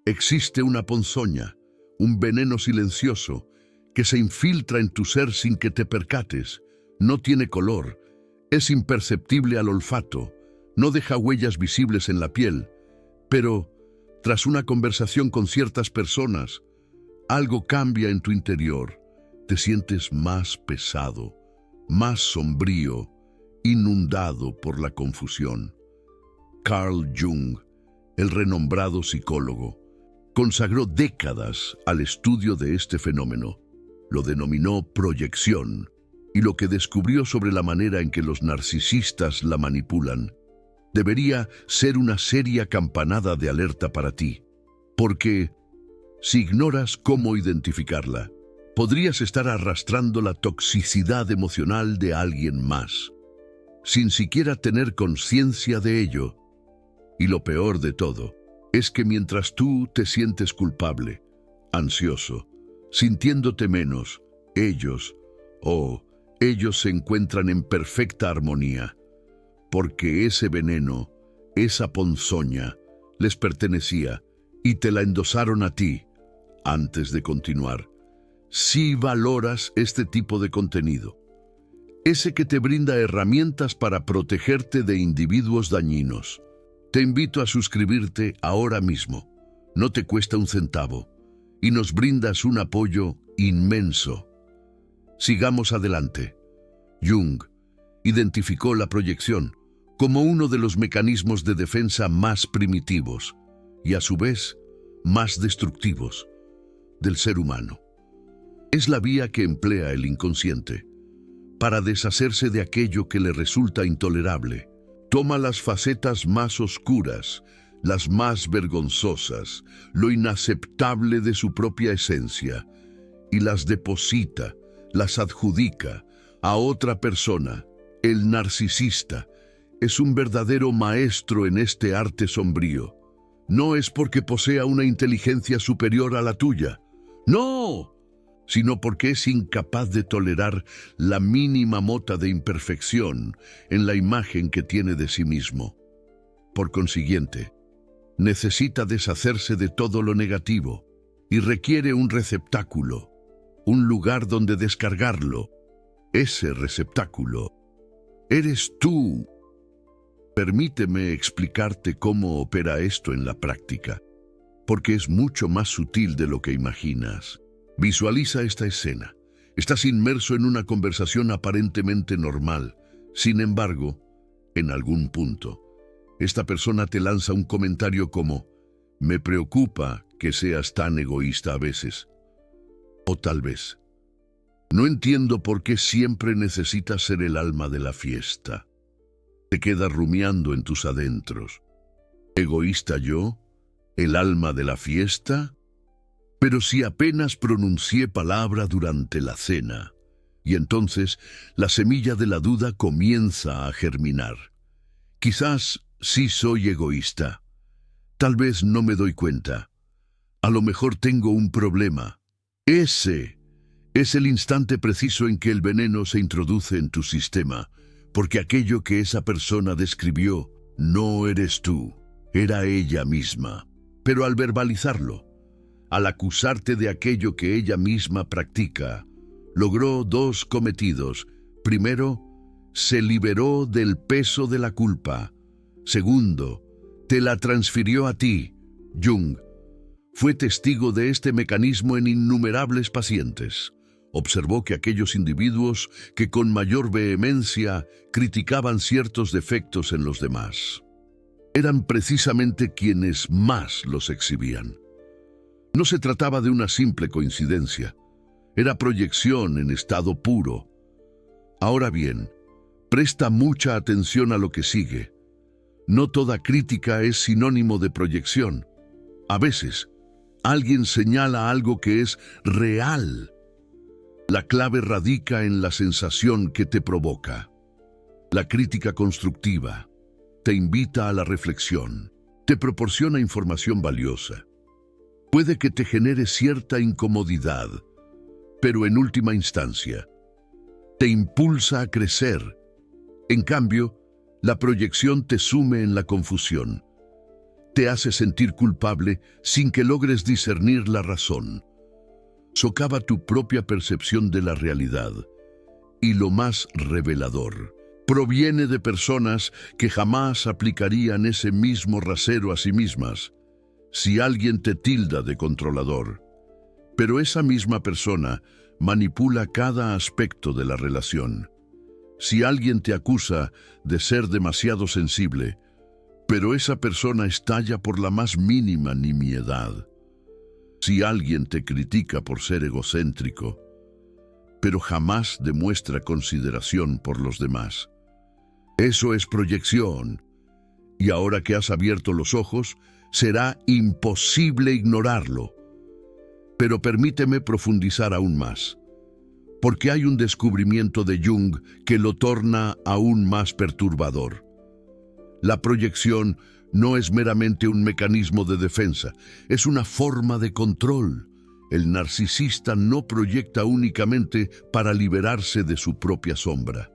Existe una ponzoña, un veneno silencioso, que se infiltra en tu ser sin que te percates. No tiene color, es imperceptible al olfato, no deja huellas visibles en la piel, pero, tras una conversación con ciertas personas, algo cambia en tu interior. Te sientes más pesado, más sombrío, inundado por la confusión. Carl Jung, el renombrado psicólogo, consagró décadas al estudio de este fenómeno. Lo denominó proyección, y lo que descubrió sobre la manera en que los narcisistas la manipulan debería ser una seria campanada de alerta para ti, porque si ignoras cómo identificarla, podrías estar arrastrando la toxicidad emocional de alguien más, sin siquiera tener conciencia de ello. Y lo peor de todo es que mientras tú te sientes culpable, ansioso, sintiéndote menos, ellos se encuentran en perfecta armonía, porque ese veneno, esa ponzoña, les pertenecía y te la endosaron a ti. Antes de continuar, si valoras este tipo de contenido, ese que te brinda herramientas para protegerte de individuos dañinos, te invito a suscribirte ahora mismo. No te cuesta un centavo y nos brindas un apoyo inmenso. Sigamos adelante. Jung identificó la proyección como uno de los mecanismos de defensa más primitivos y a su vez más destructivos del ser humano. Es la vía que emplea el inconsciente para deshacerse de aquello que le resulta intolerable. Toma las facetas más oscuras, las más vergonzosas, lo inaceptable de su propia esencia, y las deposita, las adjudica a otra persona. El narcisista es un verdadero maestro en este arte sombrío. No es porque posea una inteligencia superior a la tuya, no, sino porque es incapaz de tolerar la mínima mota de imperfección en la imagen que tiene de sí mismo. Por consiguiente, necesita deshacerse de todo lo negativo y requiere un receptáculo, un lugar donde descargarlo. Ese receptáculo eres tú. Permíteme explicarte cómo opera esto en la práctica, porque es mucho más sutil de lo que imaginas. Visualiza esta escena. Estás inmerso en una conversación aparentemente normal. Sin embargo, en algún punto, esta persona te lanza un comentario como: «Me preocupa que seas tan egoísta a veces». O tal vez: «No entiendo por qué siempre necesitas ser el alma de la fiesta». Te quedas rumiando en tus adentros. ¿Egoísta yo? ¿El alma de la fiesta? Pero si apenas pronuncié palabra durante la cena. Y entonces la semilla de la duda comienza a germinar. Quizás sí soy egoísta. Tal vez no me doy cuenta. A lo mejor tengo un problema. Ese es el instante preciso en que el veneno se introduce en tu sistema, porque aquello que esa persona describió no eres tú, era ella misma. Pero al verbalizarlo, al acusarte de aquello que ella misma practica, logró dos cometidos. Primero, se liberó del peso de la culpa. Segundo, te la transfirió a ti. Jung fue testigo de este mecanismo en innumerables pacientes. Observó que aquellos individuos que con mayor vehemencia criticaban ciertos defectos en los demás eran precisamente quienes más los exhibían. No se trataba de una simple coincidencia, era proyección en estado puro. Ahora bien, presta mucha atención a lo que sigue. No toda crítica es sinónimo de proyección. A veces, alguien señala algo que es real. La clave radica en la sensación que te provoca. La crítica constructiva te invita a la reflexión, te proporciona información valiosa. Puede que te genere cierta incomodidad, pero en última instancia, te impulsa a crecer. En cambio, la proyección te sume en la confusión. Te hace sentir culpable sin que logres discernir la razón. Socava tu propia percepción de la realidad. Y lo más revelador, proviene de personas que jamás aplicarían ese mismo rasero a sí mismas. Si alguien te tilda de controlador, pero esa misma persona manipula cada aspecto de la relación. Si alguien te acusa de ser demasiado sensible, pero esa persona estalla por la más mínima nimiedad. Si alguien te critica por ser egocéntrico, pero jamás demuestra consideración por los demás. Eso es proyección, y ahora que has abierto los ojos, será imposible ignorarlo. Pero permíteme profundizar aún más, porque hay un descubrimiento de Jung que lo torna aún más perturbador. La proyección no es meramente un mecanismo de defensa, es una forma de control. El narcisista no proyecta únicamente para liberarse de su propia sombra.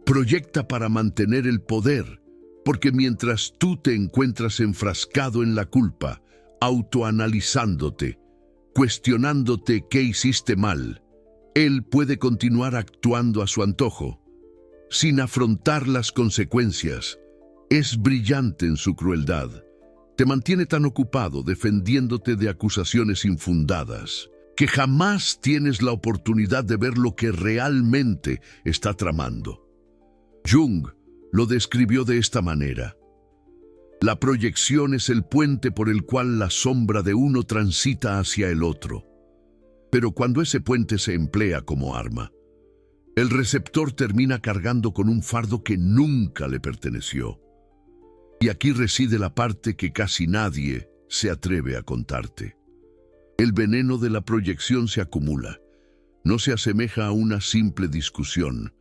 Proyecta para mantener el poder, porque mientras tú te encuentras enfrascado en la culpa, autoanalizándote, cuestionándote qué hiciste mal, él puede continuar actuando a su antojo, sin afrontar las consecuencias. Es brillante en su crueldad. Te mantiene tan ocupado defendiéndote de acusaciones infundadas, que jamás tienes la oportunidad de ver lo que realmente está tramando. Jung lo describió de esta manera. La proyección es el puente por el cual la sombra de uno transita hacia el otro. Pero cuando ese puente se emplea como arma, el receptor termina cargando con un fardo que nunca le perteneció. Y aquí reside la parte que casi nadie se atreve a contarte. El veneno de la proyección se acumula. No se asemeja a una simple discusión,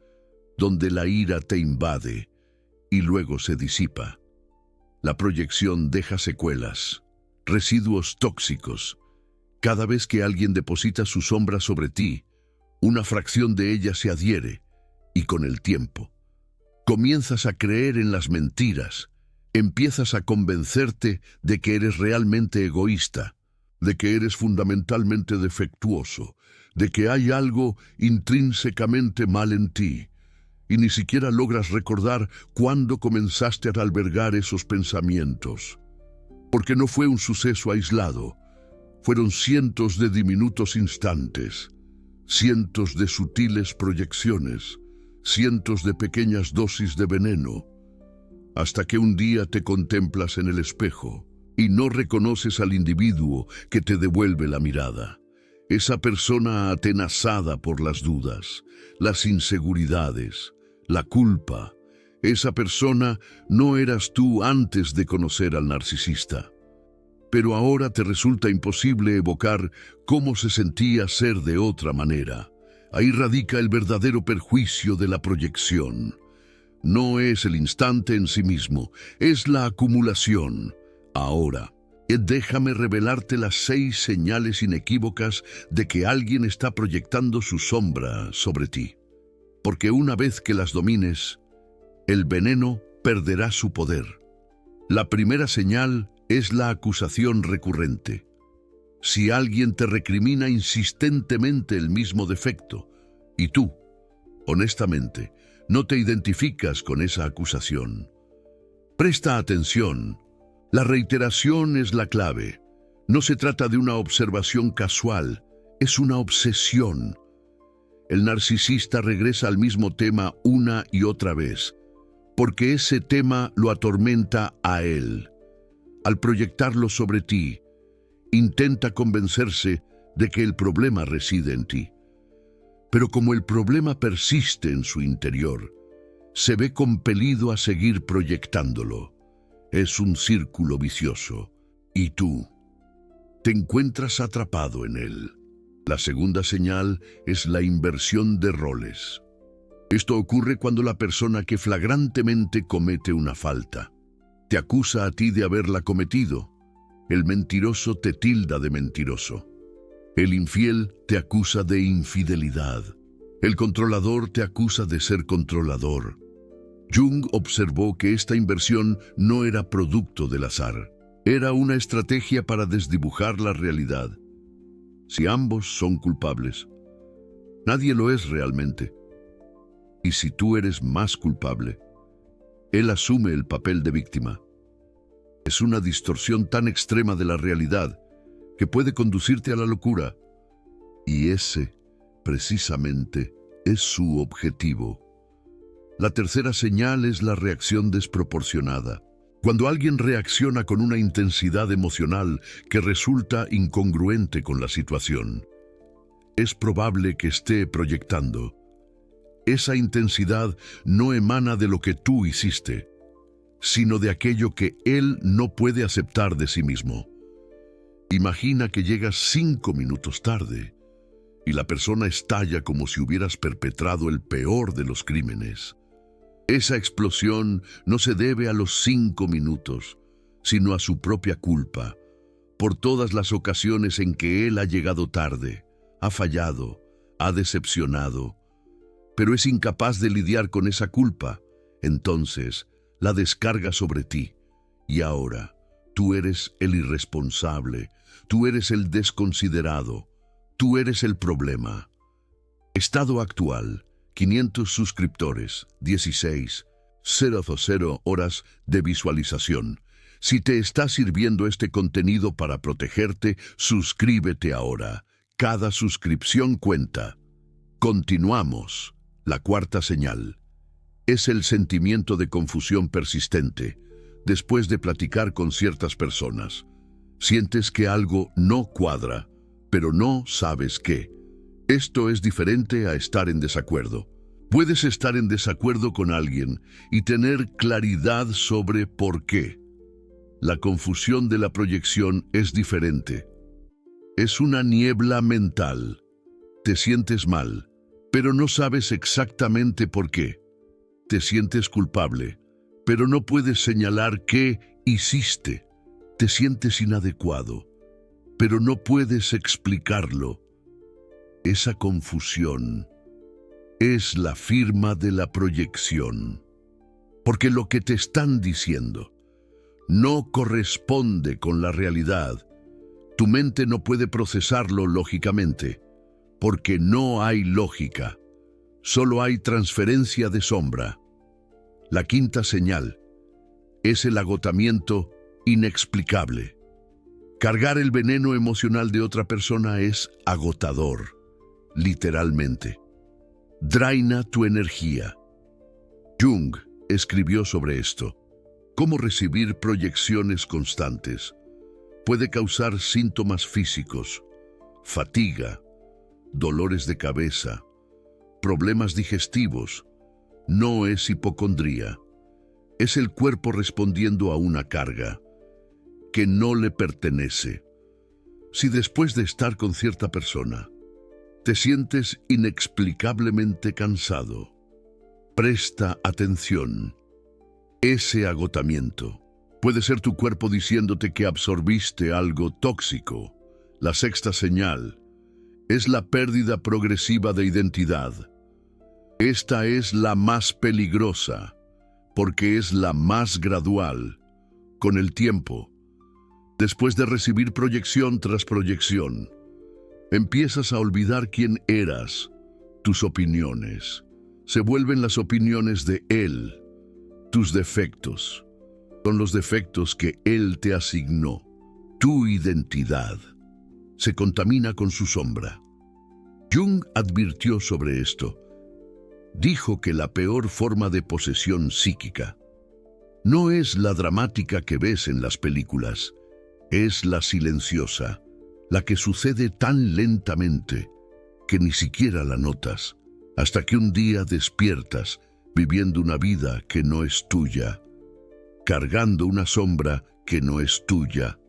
donde la ira te invade y luego se disipa. La proyección deja secuelas, residuos tóxicos. Cada vez que alguien deposita su sombra sobre ti, una fracción de ella se adhiere, y con el tiempo, comienzas a creer en las mentiras. Empiezas a convencerte de que eres realmente egoísta, de que eres fundamentalmente defectuoso, de que hay algo intrínsecamente mal en ti, y ni siquiera logras recordar cuándo comenzaste a albergar esos pensamientos. Porque no fue un suceso aislado, fueron cientos de diminutos instantes, cientos de sutiles proyecciones, cientos de pequeñas dosis de veneno, hasta que un día te contemplas en el espejo y no reconoces al individuo que te devuelve la mirada. Esa persona atenazada por las dudas, las inseguridades, la culpa. Esa persona no eras tú antes de conocer al narcisista. Pero ahora te resulta imposible evocar cómo se sentía ser de otra manera. Ahí radica el verdadero perjuicio de la proyección. No es el instante en sí mismo, es la acumulación. Ahora, déjame revelarte las 6 señales inequívocas de que alguien está proyectando su sombra sobre ti. Porque una vez que las domines, el veneno perderá su poder. La primera señal es la acusación recurrente. Si alguien te recrimina insistentemente el mismo defecto, y tú, honestamente, no te identificas con esa acusación, presta atención. La reiteración es la clave. No se trata de una observación casual, es una obsesión. El narcisista regresa al mismo tema una y otra vez, porque ese tema lo atormenta a él. Al proyectarlo sobre ti, intenta convencerse de que el problema reside en ti. Pero como el problema persiste en su interior, se ve compelido a seguir proyectándolo. Es un círculo vicioso, y tú te encuentras atrapado en él. La segunda señal es la inversión de roles. Esto ocurre cuando la persona que flagrantemente comete una falta te acusa a ti de haberla cometido. El mentiroso te tilda de mentiroso. El infiel te acusa de infidelidad. El controlador te acusa de ser controlador. Jung observó que esta inversión no era producto del azar. Era una estrategia para desdibujar la realidad. Si ambos son culpables, nadie lo es realmente. Y si tú eres más culpable, él asume el papel de víctima. Es una distorsión tan extrema de la realidad que puede conducirte a la locura. Y ese, precisamente, es su objetivo. La tercera señal es la reacción desproporcionada. Cuando alguien reacciona con una intensidad emocional que resulta incongruente con la situación, es probable que esté proyectando. Esa intensidad no emana de lo que tú hiciste, sino de aquello que él no puede aceptar de sí mismo. Imagina que llegas 5 minutos tarde y la persona estalla como si hubieras perpetrado el peor de los crímenes. Esa explosión no se debe a los 5 minutos, sino a su propia culpa, por todas las ocasiones en que él ha llegado tarde, ha fallado, ha decepcionado, pero es incapaz de lidiar con esa culpa. Entonces la descarga sobre ti, y ahora tú eres el irresponsable, tú eres el desconsiderado, tú eres el problema. Estado actual: 500 suscriptores, 16,000 horas de visualización. Si te está sirviendo este contenido para protegerte, suscríbete ahora. Cada suscripción cuenta. Continuamos. La cuarta señal es el sentimiento de confusión persistente. Después de platicar con ciertas personas, sientes que algo no cuadra, pero no sabes qué. Esto es diferente a estar en desacuerdo. Puedes estar en desacuerdo con alguien y tener claridad sobre por qué. La confusión de la proyección es diferente. Es una niebla mental. Te sientes mal, pero no sabes exactamente por qué. Te sientes culpable, pero no puedes señalar qué hiciste. Te sientes inadecuado, pero no puedes explicarlo. Esa confusión es la firma de la proyección, porque lo que te están diciendo no corresponde con la realidad. Tu mente no puede procesarlo lógicamente, porque no hay lógica, solo hay transferencia de sombra. La quinta señal es el agotamiento inexplicable. Cargar el veneno emocional de otra persona es agotador, literalmente. Draina tu energía. Jung escribió sobre esto. Cómo recibir proyecciones constantes puede causar síntomas físicos, fatiga, dolores de cabeza, problemas digestivos. No es hipocondría. Es el cuerpo respondiendo a una carga que no le pertenece. Si después de estar con cierta persona te sientes inexplicablemente cansado, presta atención. Ese agotamiento puede ser tu cuerpo diciéndote que absorbiste algo tóxico. La sexta señal es la pérdida progresiva de identidad. Esta es la más peligrosa, porque es la más gradual. Con el tiempo, después de recibir proyección tras proyección, empiezas a olvidar quién eras. Tus opiniones se vuelven las opiniones de él. Tus defectos son los defectos que él te asignó. Tu identidad se contamina con su sombra. Jung advirtió sobre esto. Dijo que la peor forma de posesión psíquica no es la dramática que ves en las películas, es la silenciosa, la que sucede tan lentamente que ni siquiera la notas, hasta que un día despiertas viviendo una vida que no es tuya, cargando una sombra que no es tuya,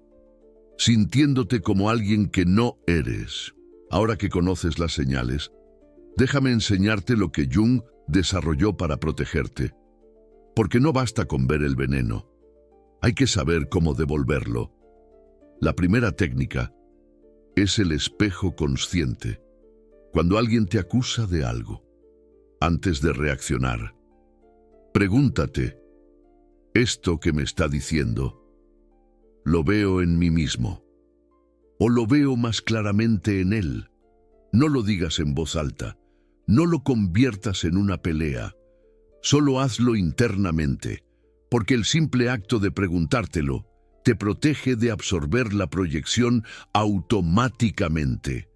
sintiéndote como alguien que no eres. Ahora que conoces las señales, déjame enseñarte lo que Jung desarrolló para protegerte. Porque no basta con ver el veneno, hay que saber cómo devolverlo. La primera técnica es el espejo consciente. Cuando alguien te acusa de algo, antes de reaccionar, pregúntate, ¿esto que me está diciendo lo veo en mí mismo. O lo veo más claramente en él. No lo digas en voz alta. No lo conviertas en una pelea. Solo hazlo internamente, porque el simple acto de preguntártelo te protege de absorber la proyección automáticamente.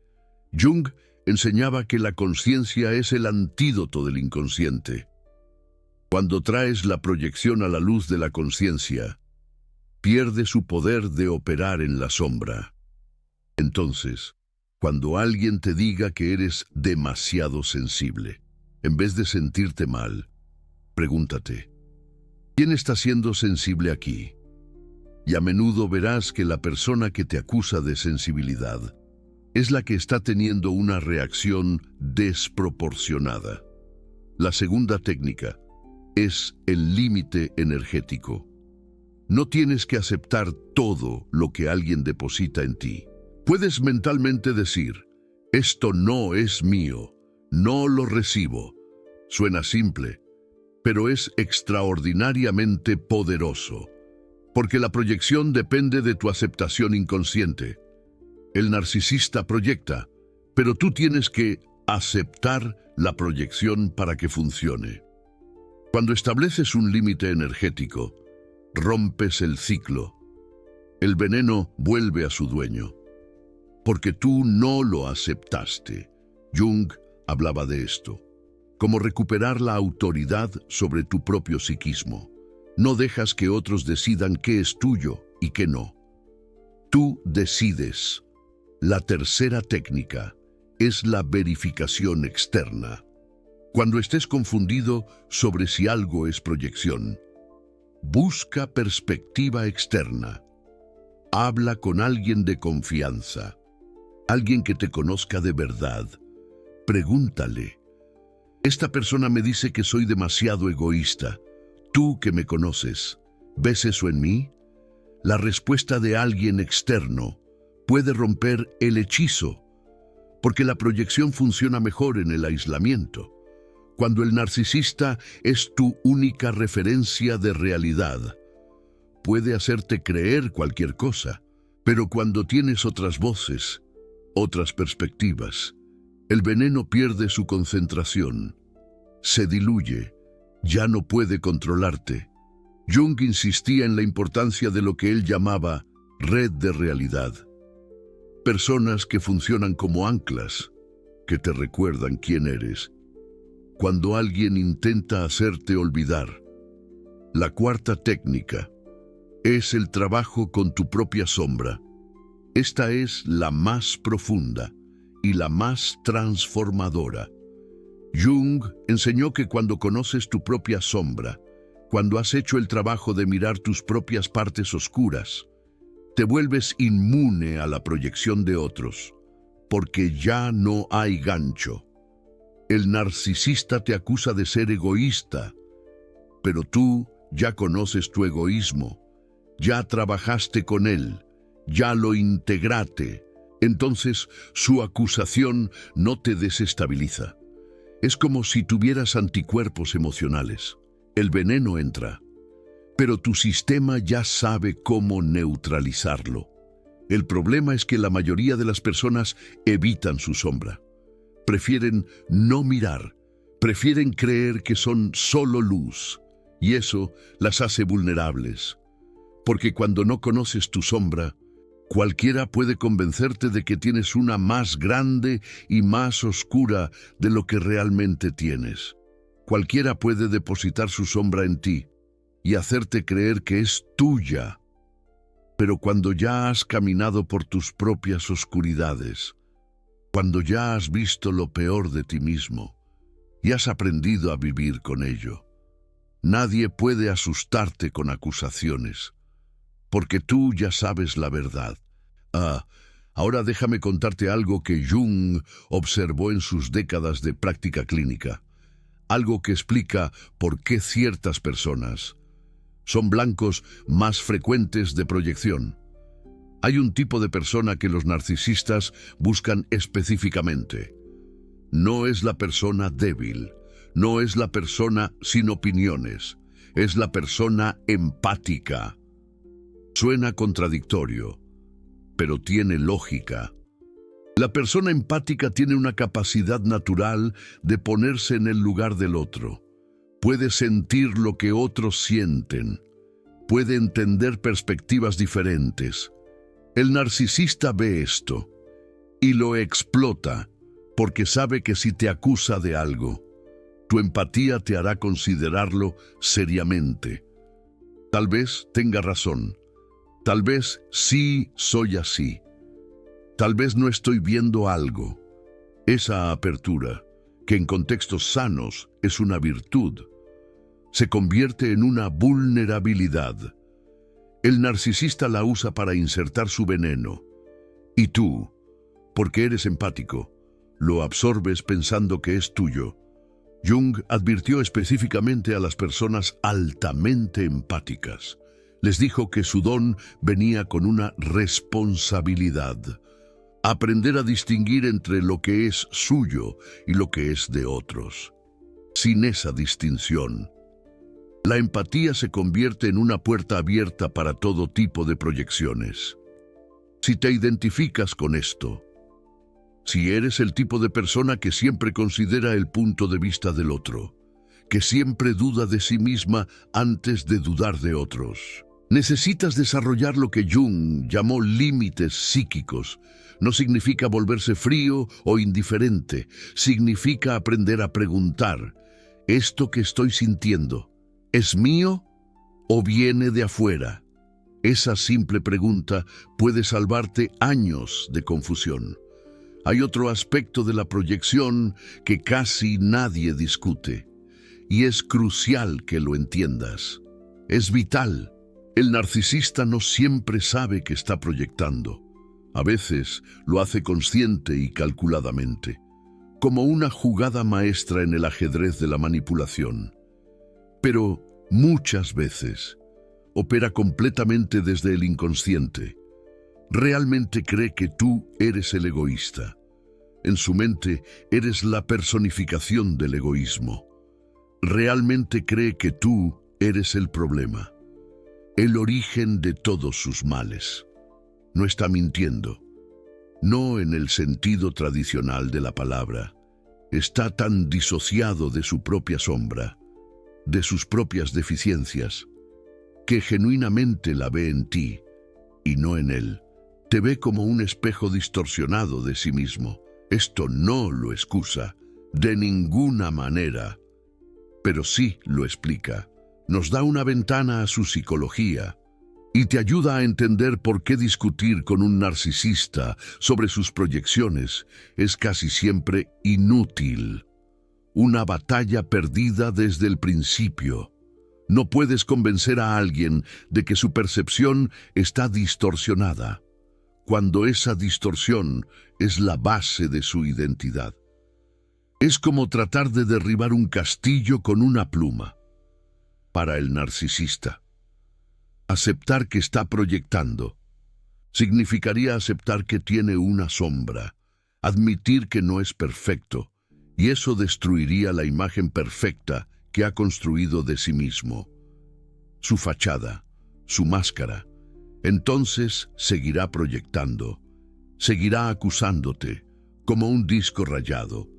Jung enseñaba que la conciencia es el antídoto del inconsciente. Cuando traes la proyección a la luz de la conciencia, pierde su poder de operar en la sombra. Entonces, cuando alguien te diga que eres demasiado sensible, en vez de sentirte mal, pregúntate, ¿quién está siendo sensible aquí? Y a menudo verás que la persona que te acusa de sensibilidad es la que está teniendo una reacción desproporcionada. La segunda técnica es el límite energético. No tienes que aceptar todo lo que alguien deposita en ti. Puedes mentalmente decir, esto no es mío, no lo recibo. Suena simple, pero es extraordinariamente poderoso, porque la proyección depende de tu aceptación inconsciente. El narcisista proyecta, pero tú tienes que aceptar la proyección para que funcione. Cuando estableces un límite energético, rompes el ciclo. El veneno vuelve a su dueño, porque tú no lo aceptaste. Jung hablaba de esto, como recuperar la autoridad sobre tu propio psiquismo. No dejas que otros decidan qué es tuyo y qué no. Tú decides. La tercera técnica es la verificación externa. Cuando estés confundido sobre si algo es proyección, busca perspectiva externa. Habla con alguien de confianza, alguien que te conozca de verdad. Pregúntale, esta persona me dice que soy demasiado egoísta. Tú que me conoces, ¿ves eso en mí? La respuesta de alguien externo puede romper el hechizo, porque la proyección funciona mejor en el aislamiento. Cuando el narcisista es tu única referencia de realidad, puede hacerte creer cualquier cosa, pero cuando tienes otras voces, otras perspectivas, el veneno pierde su concentración, se diluye, ya no puede controlarte. Jung insistía en la importancia de lo que él llamaba red de realidad. Personas que funcionan como anclas, que te recuerdan quién eres, cuando alguien intenta hacerte olvidar. La cuarta técnica es el trabajo con tu propia sombra. Esta es la más profunda y la más transformadora. Jung enseñó que cuando conoces tu propia sombra, cuando has hecho el trabajo de mirar tus propias partes oscuras, te vuelves inmune a la proyección de otros, porque ya no hay gancho. El narcisista te acusa de ser egoísta, pero tú ya conoces tu egoísmo, ya trabajaste con él, ya lo integraste. Entonces su acusación no te desestabiliza. Es como si tuvieras anticuerpos emocionales. El veneno entra, pero tu sistema ya sabe cómo neutralizarlo. El problema es que la mayoría de las personas evitan su sombra. Prefieren no mirar, prefieren creer que son solo luz, y eso las hace vulnerables. Porque cuando no conoces tu sombra, cualquiera puede convencerte de que tienes una más grande y más oscura de lo que realmente tienes. Cualquiera puede depositar su sombra en ti y hacerte creer que es tuya. Pero cuando ya has caminado por tus propias oscuridades, cuando ya has visto lo peor de ti mismo y has aprendido a vivir con ello, nadie puede asustarte con acusaciones, porque tú ya sabes la verdad. Ahora déjame contarte algo que Jung observó en sus décadas de práctica clínica. Algo que explica por qué ciertas personas son blancos más frecuentes de proyección. Hay un tipo de persona que los narcisistas buscan específicamente. No es la persona débil, no es la persona sin opiniones, es la persona empática. Suena contradictorio, pero tiene lógica. La persona empática tiene una capacidad natural de ponerse en el lugar del otro. Puede sentir lo que otros sienten. Puede entender perspectivas diferentes. El narcisista ve esto y lo explota porque sabe que si te acusa de algo, tu empatía te hará considerarlo seriamente. Tal vez tenga razón. Tal vez sí soy así. Tal vez no estoy viendo algo. Esa apertura, que en contextos sanos es una virtud, se convierte en una vulnerabilidad. El narcisista la usa para insertar su veneno. Y tú, porque eres empático, lo absorbes pensando que es tuyo. Jung advirtió específicamente a las personas altamente empáticas. Les dijo que su don venía con una responsabilidad. Aprender a distinguir entre lo que es suyo y lo que es de otros. Sin esa distinción, la empatía se convierte en una puerta abierta para todo tipo de proyecciones. Si te identificas con esto, si eres el tipo de persona que siempre considera el punto de vista del otro, que siempre duda de sí misma antes de dudar de otros, necesitas desarrollar lo que Jung llamó límites psíquicos. No significa volverse frío o indiferente, significa aprender a preguntar, ¿esto que estoy sintiendo es mío o viene de afuera? Esa simple pregunta puede salvarte años de confusión. Hay otro aspecto de la proyección que casi nadie discute, y es crucial que lo entiendas. Es vital. El narcisista no siempre sabe que está proyectando. A veces lo hace consciente y calculadamente, como una jugada maestra en el ajedrez de la manipulación. Pero muchas veces opera completamente desde el inconsciente. Realmente cree que tú eres el egoísta. En su mente eres la personificación del egoísmo. Realmente cree que tú eres el problema, el origen de todos sus males. No está mintiendo, no en el sentido tradicional de la palabra. Está tan disociado de su propia sombra, de sus propias deficiencias, que genuinamente la ve en ti y no en él. Te ve como un espejo distorsionado de sí mismo. Esto no lo excusa de ninguna manera, pero sí lo explica. Nos da una ventana a su psicología y te ayuda a entender por qué discutir con un narcisista sobre sus proyecciones es casi siempre inútil. Una batalla perdida desde el principio. No puedes convencer a alguien de que su percepción está distorsionada, cuando esa distorsión es la base de su identidad. Es como tratar de derribar un castillo con una pluma. Para el narcisista, aceptar que está proyectando significaría aceptar que tiene una sombra, admitir que no es perfecto, y eso destruiría la imagen perfecta que ha construido de sí mismo, su fachada, su máscara. Entonces seguirá proyectando, seguirá acusándote como un disco rayado,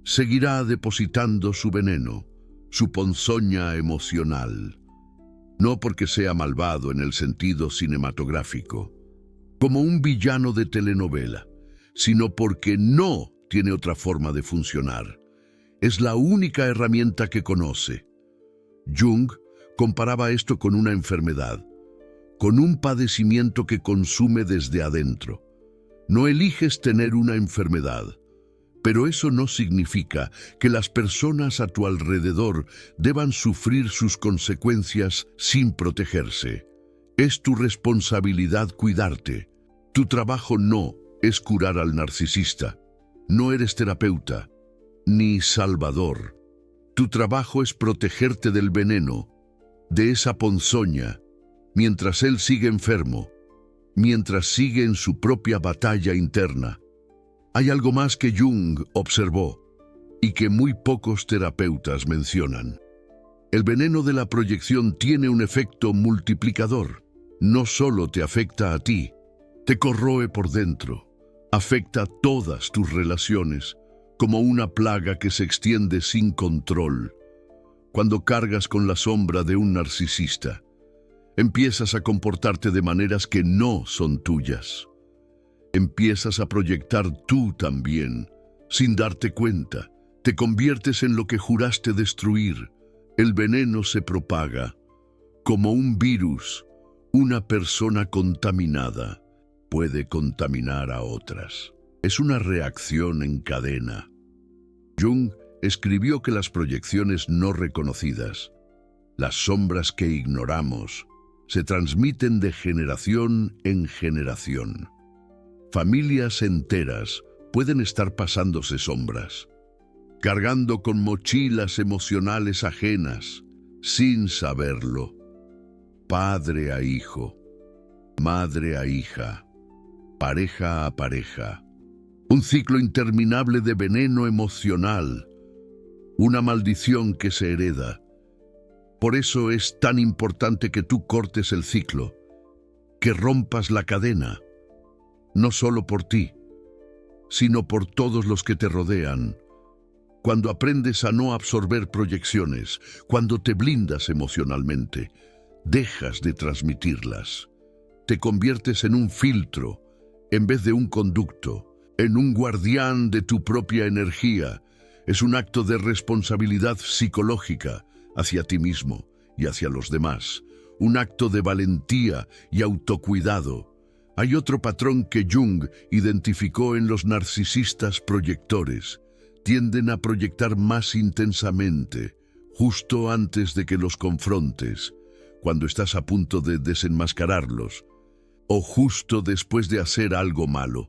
seguirá depositando su veneno, su ponzoña emocional, no porque sea malvado en el sentido cinematográfico, como un villano de telenovela, sino porque no tiene otra forma de funcionar. Es la única herramienta que conoce. Jung comparaba esto con una enfermedad, con un padecimiento que consume desde adentro. No eliges tener una enfermedad, pero eso no significa que las personas a tu alrededor deban sufrir sus consecuencias sin protegerse. Es tu responsabilidad cuidarte. Tu trabajo no es curar al narcisista. No eres terapeuta, ni salvador. Tu trabajo es protegerte del veneno, de esa ponzoña, mientras él sigue enfermo, mientras sigue en su propia batalla interna. Hay algo más que Jung observó y que muy pocos terapeutas mencionan. El veneno de la proyección tiene un efecto multiplicador. no solo te afecta a ti, te corroe por dentro, afecta todas tus relaciones, como una plaga que se extiende sin control. Cuando cargas con la sombra de un narcisista, empiezas a comportarte de maneras que no son tuyas. Empiezas a proyectar tú también, sin darte cuenta. Te conviertes en lo que juraste destruir. El veneno se propaga. Como un virus, una persona contaminada puede contaminar a otras. Es una reacción en cadena. Jung escribió que las proyecciones no reconocidas, las sombras que ignoramos, se transmiten de generación en generación. Familias enteras pueden estar pasándose sombras, cargando con mochilas emocionales ajenas, sin saberlo. Padre a hijo, madre a hija, pareja a pareja. Un ciclo interminable de veneno emocional, una maldición que se hereda. Por eso es tan importante que tú cortes el ciclo, que rompas la cadena, no solo por ti, sino por todos los que te rodean. Cuando aprendes a no absorber proyecciones, cuando te blindas emocionalmente, dejas de transmitirlas. Te conviertes en un filtro, en vez de un conducto, en un guardián de tu propia energía. Es un acto de responsabilidad psicológica hacia ti mismo y hacia los demás. Un acto de valentía y autocuidado. Hay otro patrón que Jung identificó en los narcisistas proyectores. Tienden a proyectar más intensamente, justo antes de que los confrontes, cuando estás a punto de desenmascararlos, o justo después de hacer algo malo,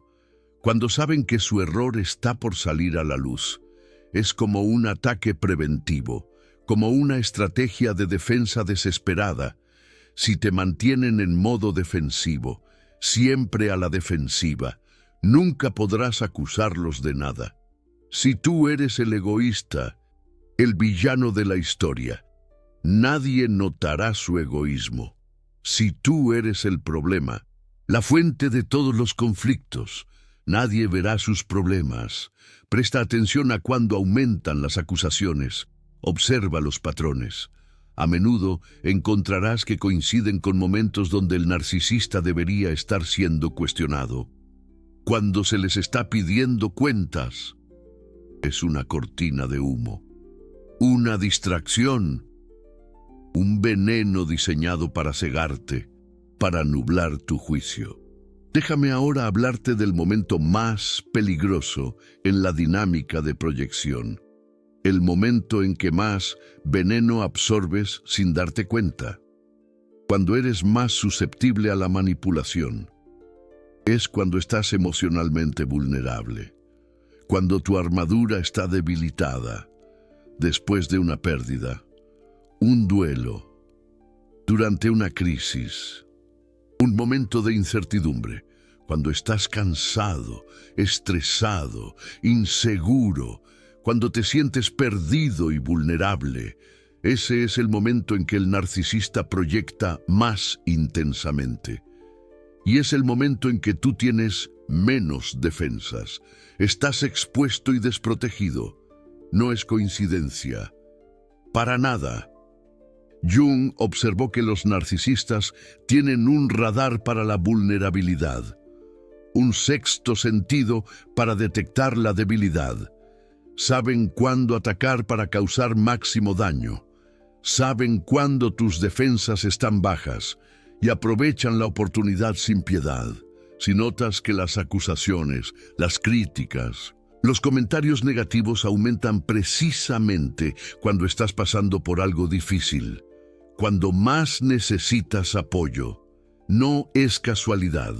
cuando saben que su error está por salir a la luz. Es como un ataque preventivo, como una estrategia de defensa desesperada. Si te mantienen en modo defensivo, siempre a la defensiva, nunca podrás acusarlos de nada. Si tú eres el egoísta, el villano de la historia, nadie notará su egoísmo. Si tú eres el problema, la fuente de todos los conflictos, nadie verá sus problemas. Presta atención a cuando aumentan las acusaciones. Observa los patrones. A menudo encontrarás que coinciden con momentos donde el narcisista debería estar siendo cuestionado. Cuando se les está pidiendo cuentas, es una cortina de humo, una distracción, un veneno diseñado para cegarte, para nublar tu juicio. Déjame ahora hablarte del momento más peligroso en la dinámica de proyección. El momento en que más veneno absorbes sin darte cuenta. Cuando eres más susceptible a la manipulación. Es cuando estás emocionalmente vulnerable. Cuando tu armadura está debilitada, después de una pérdida, un duelo, durante una crisis, un momento de incertidumbre, cuando estás cansado, estresado, inseguro, cuando te sientes perdido y vulnerable. Ese es el momento en que el narcisista proyecta más intensamente. Y es el momento en que tú tienes menos defensas. Estás expuesto y desprotegido. No es coincidencia. Para nada. Jung observó que los narcisistas tienen un radar para la vulnerabilidad, un sexto sentido para detectar la debilidad. Saben cuándo atacar para causar máximo daño. Saben cuándo tus defensas están bajas y aprovechan la oportunidad sin piedad. Si notas que las acusaciones, las críticas, los comentarios negativos aumentan precisamente cuando estás pasando por algo difícil, cuando más necesitas apoyo, no es casualidad,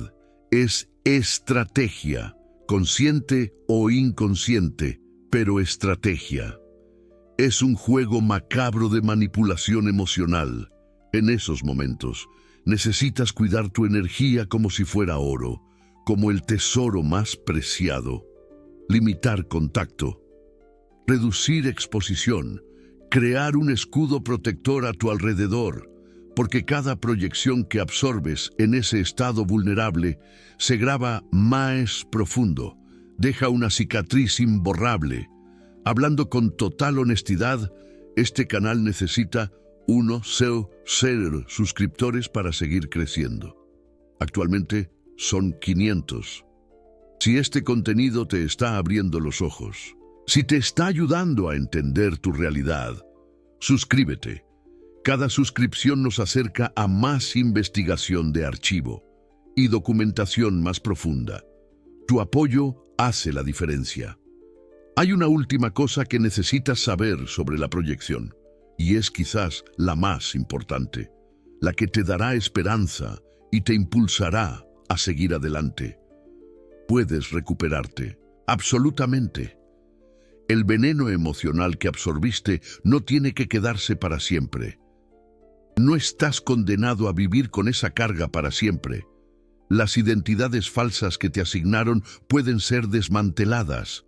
es estrategia, consciente o inconsciente, pero estrategia. Es un juego macabro de manipulación emocional. En esos momentos, necesitas cuidar tu energía como si fuera oro, como el tesoro más preciado. Limitar contacto, reducir exposición, crear un escudo protector a tu alrededor, porque cada proyección que absorbes en ese estado vulnerable se graba más profundo, deja una cicatriz imborrable. Hablando con total honestidad, este canal necesita 1,000 suscriptores para seguir creciendo. Actualmente son 500. Si este contenido te está abriendo los ojos, si te está ayudando a entender tu realidad, suscríbete. Cada suscripción nos acerca a más investigación de archivo y documentación más profunda. Tu apoyo hace la diferencia. Hay una última cosa que necesitas saber sobre la proyección, y es quizás la más importante, la que te dará esperanza y te impulsará a seguir adelante. Puedes recuperarte, absolutamente. El veneno emocional que absorbiste no tiene que quedarse para siempre. No estás condenado a vivir con esa carga para siempre. Las identidades falsas que te asignaron pueden ser desmanteladas.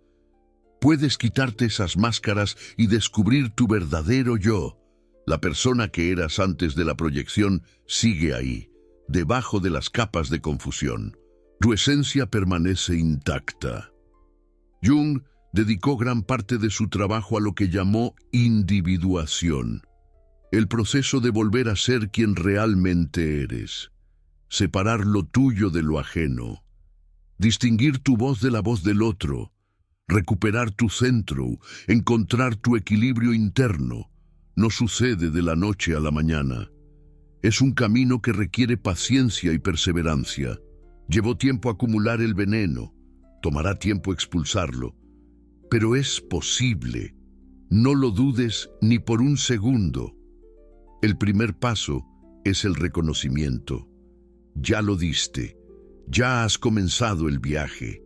Puedes quitarte esas máscaras y descubrir tu verdadero yo. La persona que eras antes de la proyección sigue ahí, debajo de las capas de confusión. Tu esencia permanece intacta. Jung dedicó gran parte de su trabajo a lo que llamó individuación, el proceso de volver a ser quien realmente eres, separar lo tuyo de lo ajeno, distinguir tu voz de la voz del otro, recuperar tu centro, encontrar tu equilibrio interno. No sucede de la noche a la mañana. Es un camino que requiere paciencia y perseverancia. Llevó tiempo acumular el veneno, tomará tiempo expulsarlo, pero es posible. No lo dudes ni por un segundo. El primer paso es el reconocimiento. Ya lo diste, ya has comenzado el viaje.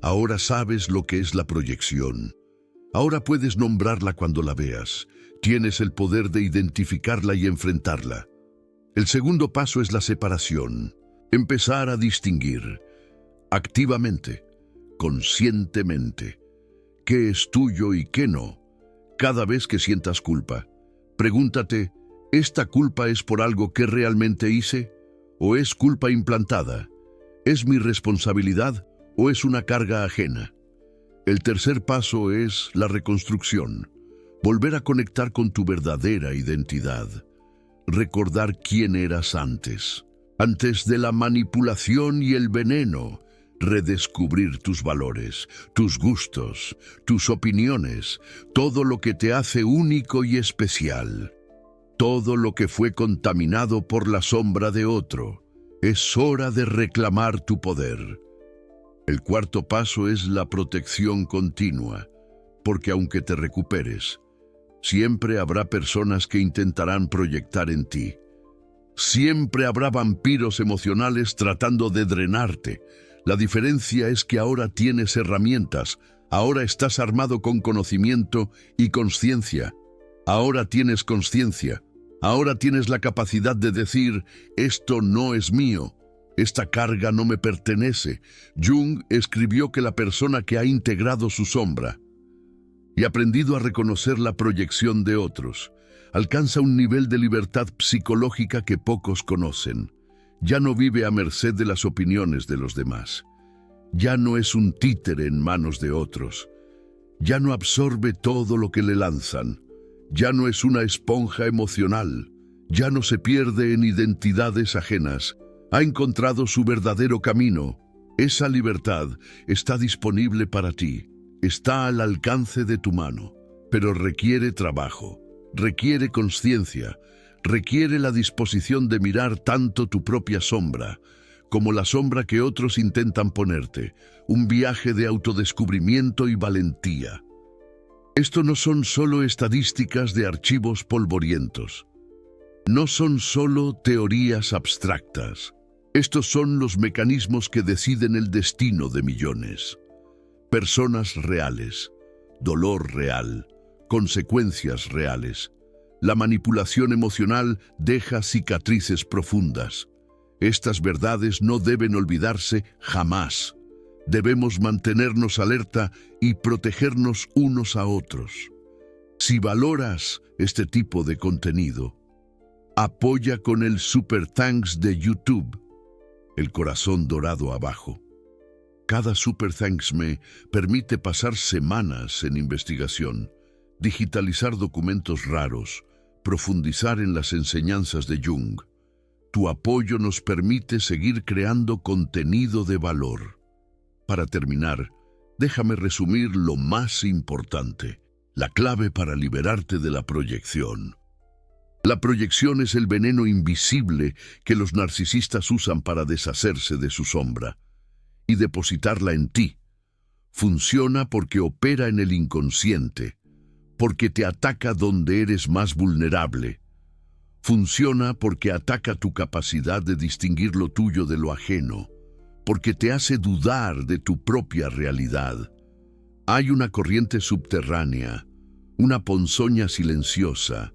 Ahora sabes lo que es la proyección. Ahora puedes nombrarla cuando la veas. Tienes el poder de identificarla y enfrentarla. El segundo paso es la separación. Empezar a distinguir, activamente, conscientemente, qué es tuyo y qué no. Cada vez que sientas culpa, pregúntate, ¿esta culpa es por algo que realmente hice? ¿O es culpa implantada? ¿Es mi responsabilidad o es una carga ajena? El tercer paso es la reconstrucción. Volver a conectar con tu verdadera identidad. Recordar quién eras antes de la manipulación y el veneno. Redescubrir tus valores, tus gustos, tus opiniones, todo lo que te hace único y especial. Todo lo que fue contaminado por la sombra de otro. Es hora de reclamar tu poder. El cuarto paso es la protección continua, porque aunque te recuperes, siempre habrá personas que intentarán proyectar en ti. Siempre habrá vampiros emocionales tratando de drenarte. La diferencia es que ahora tienes herramientas, ahora estás armado con conocimiento y conciencia. Ahora tienes conciencia, ahora tienes la capacidad de decir, esto no es mío, esta carga no me pertenece. Jung escribió que la persona que ha integrado su sombra y aprendido a reconocer la proyección de otros, alcanza un nivel de libertad psicológica que pocos conocen. Ya no vive a merced de las opiniones de los demás. Ya no es un títere en manos de otros. Ya no absorbe todo lo que le lanzan. Ya no es una esponja emocional. Ya no se pierde en identidades ajenas. Ha encontrado su verdadero camino. Esa libertad está disponible para ti. Está al alcance de tu mano, pero requiere trabajo, requiere conciencia, requiere la disposición de mirar tanto tu propia sombra como la sombra que otros intentan ponerte, un viaje de autodescubrimiento y valentía. Esto no son solo estadísticas de archivos polvorientos, no son solo teorías abstractas. Estos son los mecanismos que deciden el destino de millones. Personas reales, dolor real, consecuencias reales. La manipulación emocional deja cicatrices profundas. Estas verdades no deben olvidarse jamás. Debemos mantenernos alerta y protegernos unos a otros. Si valoras este tipo de contenido, Apoya con el Super Thanks de YouTube, el corazón dorado abajo. Cada Super Thanks me permite pasar semanas en investigación, digitalizar documentos raros, profundizar en las enseñanzas de Jung. Tu apoyo nos permite seguir creando contenido de valor. Para terminar, déjame resumir lo más importante, la clave para liberarte de la proyección. La proyección es el veneno invisible que los narcisistas usan para deshacerse de su sombra y depositarla en ti. Funciona porque opera en el inconsciente, porque te ataca donde eres más vulnerable. Funciona porque ataca tu capacidad de distinguir lo tuyo de lo ajeno, porque te hace dudar de tu propia realidad. Hay una corriente subterránea, una ponzoña silenciosa,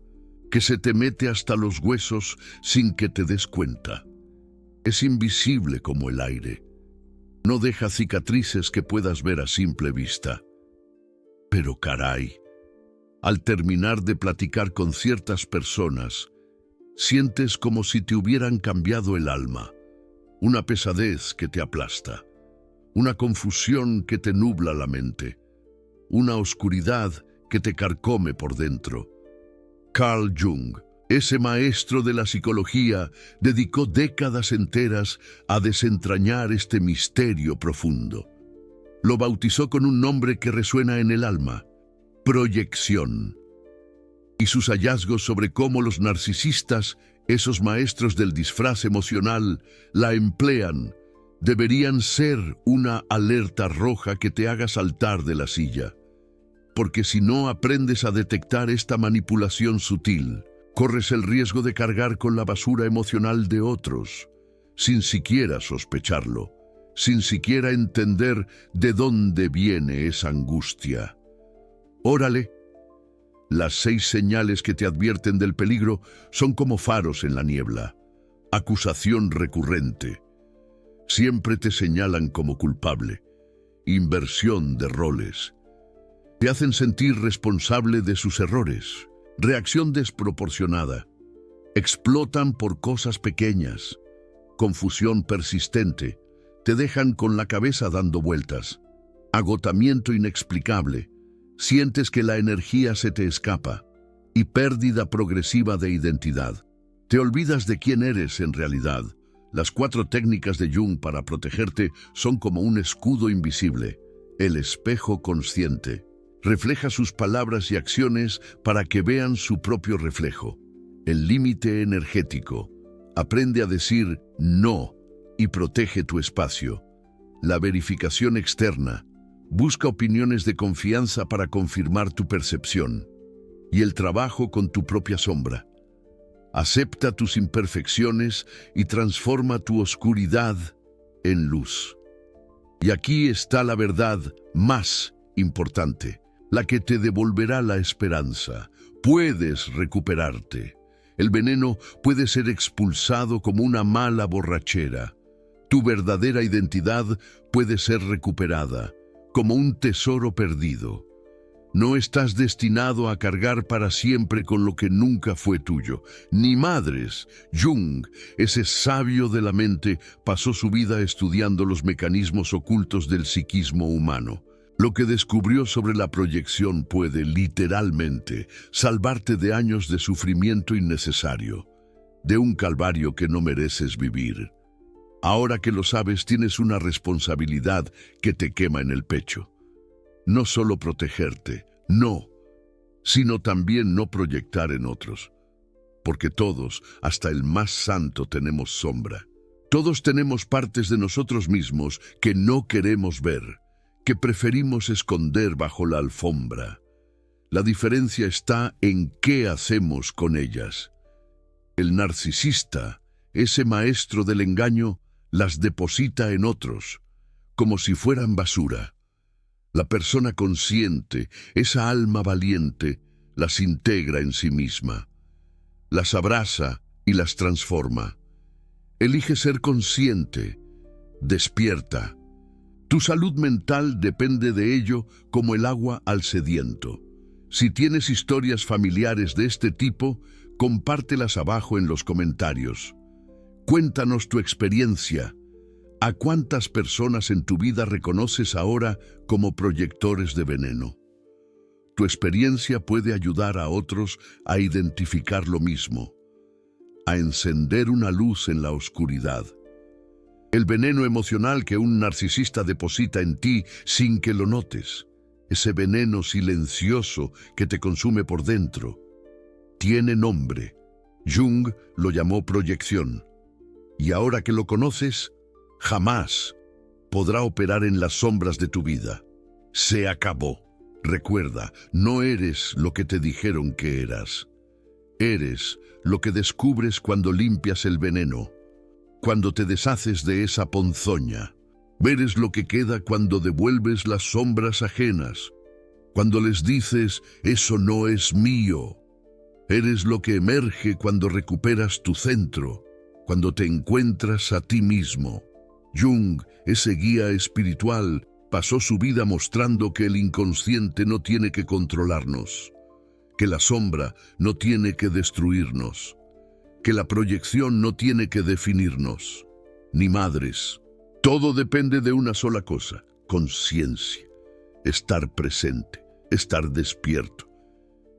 que se te mete hasta los huesos sin que te des cuenta. Es invisible como el aire. No deja cicatrices que puedas ver a simple vista. Pero caray, al terminar de platicar con ciertas personas, sientes como si te hubieran cambiado el alma, una pesadez que te aplasta, una confusión que te nubla la mente, una oscuridad que te carcome por dentro. Carl Jung, ese maestro de la psicología, dedicó décadas enteras a desentrañar este misterio profundo. Lo bautizó con un nombre que resuena en el alma: proyección. Y sus hallazgos sobre cómo los narcisistas, esos maestros del disfraz emocional, la emplean, deberían ser una alerta roja que te haga saltar de la silla. Porque si no aprendes a detectar esta manipulación sutil, corres el riesgo de cargar con la basura emocional de otros, sin siquiera sospecharlo, sin siquiera entender de dónde viene esa angustia. Órale. Las 6 señales que te advierten del peligro son como faros en la niebla. Acusación recurrente. Siempre te señalan como culpable. Inversión de roles. Te hacen sentir responsable de sus errores. Reacción desproporcionada. Explotan por cosas pequeñas. Confusión persistente. Te dejan con la cabeza dando vueltas. Agotamiento inexplicable. Sientes que la energía se te escapa. Y pérdida progresiva de identidad. Te olvidas de quién eres en realidad. Las 4 técnicas de Jung para protegerte son como un escudo invisible. El espejo consciente. Refleja sus palabras y acciones para que vean su propio reflejo. El límite energético. Aprende a decir no y protege tu espacio. La verificación externa. Busca opiniones de confianza para confirmar tu percepción. Y el trabajo con tu propia sombra. Acepta tus imperfecciones y transforma tu oscuridad en luz. Y aquí está la verdad más importante, la que te devolverá la esperanza. Puedes recuperarte. El veneno puede ser expulsado como una mala borrachera. Tu verdadera identidad puede ser recuperada, como un tesoro perdido. No estás destinado a cargar para siempre con lo que nunca fue tuyo. Ni madres. Jung, ese sabio de la mente, pasó su vida estudiando los mecanismos ocultos del psiquismo humano. Lo que descubrió sobre la proyección puede, literalmente, salvarte de años de sufrimiento innecesario, de un calvario que no mereces vivir. Ahora que lo sabes, tienes una responsabilidad que te quema en el pecho. No solo protegerte, no, sino también no proyectar en otros. Porque todos, hasta el más santo, tenemos sombra. Todos tenemos partes de nosotros mismos que no queremos ver, que preferimos esconder bajo la alfombra. La diferencia está en qué hacemos con ellas. El narcisista, ese maestro del engaño, las deposita en otros, como si fueran basura. La persona consciente, esa alma valiente, las integra en sí misma. Las abraza y las transforma. Elige ser consciente, despierta. Tu salud mental depende de ello como el agua al sediento. Si tienes historias familiares de este tipo, Compártelas abajo en los comentarios. Cuéntanos tu experiencia. ¿A cuántas personas en tu vida reconoces ahora como proyectores de veneno? Tu experiencia puede ayudar a otros a identificar lo mismo, a encender una luz en la oscuridad. El veneno emocional que un narcisista deposita en ti sin que lo notes, ese veneno silencioso que te consume por dentro, tiene nombre. Jung lo llamó proyección. Y ahora que lo conoces, jamás podrá operar en las sombras de tu vida. Se acabó. Recuerda, no eres lo que te dijeron que eras. Eres lo que descubres cuando limpias el veneno, cuando te deshaces de esa ponzoña. Eres lo que queda cuando devuelves las sombras ajenas, cuando les dices, eso no es mío. Eres lo que emerge cuando recuperas tu centro, cuando te encuentras a ti mismo. Jung, ese guía espiritual, pasó su vida mostrando que el inconsciente no tiene que controlarnos, que la sombra no tiene que destruirnos, que la proyección no tiene que definirnos, ni madres. Todo depende de una sola cosa: conciencia, estar presente, estar despierto.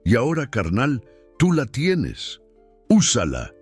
Y ahora, carnal, tú la tienes. Úsala.